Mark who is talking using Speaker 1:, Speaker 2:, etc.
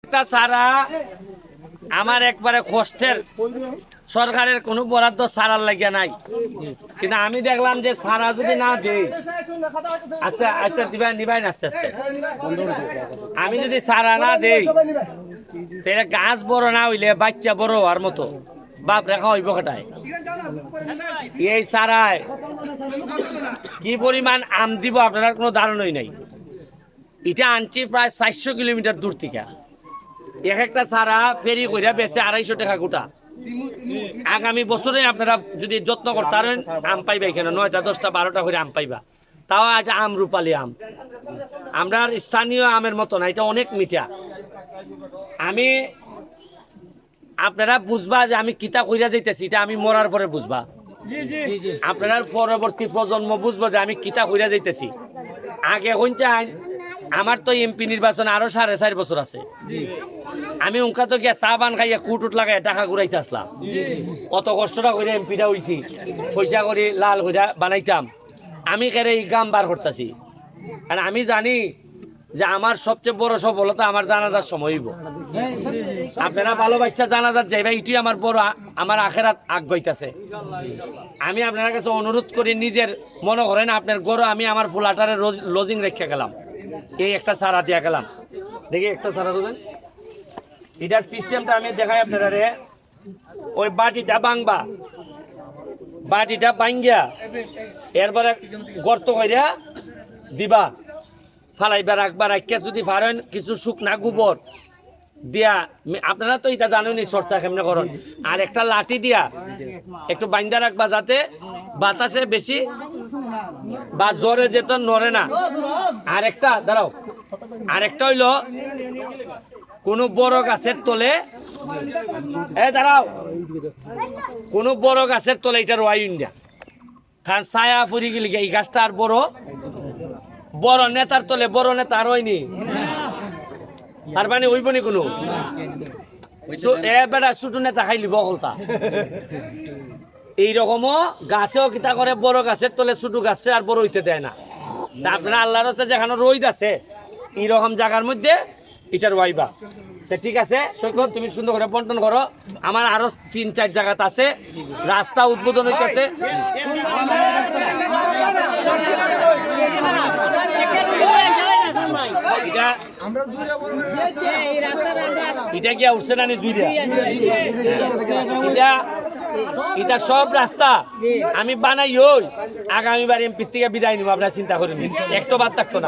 Speaker 1: একটা সারা আমার একবারে কষ্টের সরকারের কোনো বরাদ্দ সারার লাগিয়া নাই, কিন্তু আমি দেখলাম যে সারা যদি না দেই আস্তে আস্তে দিবাই নিবাই না আস্তে আস্তে আমি যদি সারা না দেই তাহলে গাছ বড় না হইলে বাচ্চা বড় হওয়ার মতো বাপ রেখা হইব কেটায়। এই সারায় কি পরিমাণ আম দিব আপনারা কোনো ধারণাই নাই। এটা আনছি প্রায় 400 কিলোমিটার দূর থেকে, এক একটা সারা ফেরি কইরা বেচে 250 টাকা গোটা। আগামী বছরে আপনারা যদি যত্ন করতে পারেন আম পাইবা, এখানে 9টা 10টা 12টা করে আম পাইবা। তাও এটা আম রূপালি আম, আমরা স্থানীয় আমের মতো না, এটা অনেক মিঠা। আমি আপনারা বুঝবা যে আমি কিতা কইরা যাইতেছি, এটা আমি মরার পরে বুঝবা। আপনারা পরবর্তী প্রজন্ম বুঝবো যে আমি কিতা কইরা যাইতেছি। আগে হইতে আমার তো এমপি নির্বাচন আরো 4.5 বছর আছে। আমি উনকা তো গিয়া চা বান খাইয়া কুটুট লাগাই টাকা ঘুরাইতে আসলাম। অত কষ্টটা করে এমপিটা হইছি, পয়সা করে লাল হইয়া বানাইতাম। আমি কেন এই গাম বার করতেছি, কারণ আমি জানি যে আমার সবচেয়ে বড় সফলতা আমার জানাজার সময় হইব। আপনারা ভালোবাসা জানাজার যাইবা, এটাই আমার বড়, আমার আখেরাত আগ গাইতেছে। আমি আপনার কাছে অনুরোধ করি, নিজের মনে করেন আপনার গরু আমি আমার ফুলাটারে লজিং রেখে গেলাম, এই একটা সারা দিয়া গেলাম। দেখি একটা সারা দেবেন, এটার সিস্টেমটা আমি দেখাই আপনারা রে। ওই বাটিটা ভাঙবা, বাটিটা ভাঙ্গিয়া এরপরে গর্ত কইরা দিবা, ফালাইবা রাখবা। রাখিয়া যদি পারেন কিছু শুকনা গোবর দিয়া, আপনারা তো এটা জানেনই চর্চা কেমনে করেন, আর একটা লাঠি দিয়া একটু বাইন্দা রাখবা যাতে বাতাসে বেশি বা জ্বরে যেত নড়ে না। আর একটা দাঁড়াও, আরেকটা হইল কোনো বড় গাছের তলে, দাঁড়াও, কোনো বড় গাছের তলে এটা রোয়াই ইন্ডিয়া, কারণ ছায়া ফুরি গেলে এই গাছটা আর বড় বড় নেতার তলে, বড় নেতা আর হয়নি, আর মানে হইব নি কোনো বেটা ছোট নেতা খাইলি বকলতা। এইরকমও গাছেও কিতা করে, বড় গাছের তলে ছোট গাছে আর বড় হইতে দেয় না। আপনার আল্লাহর হচ্ছে যেখানে রোদ আছে এইরকম জায়গার মধ্যে এটা রোয়াইবা। ঠিক আছে সৈকত, তুমি সুন্দর করে বন্টন করো। আমার আরো 3-4 জায়গাত আছে, রাস্তা উদ্বোধন হইতেছে। এটা গিয়া উঠছে না এটা সব রাস্তা আমি বানাই ওই আগামীবার এমপি থেকে বিদায় নিব। আপনারা চিন্তা করেন, একটু বাদ থাকতো না।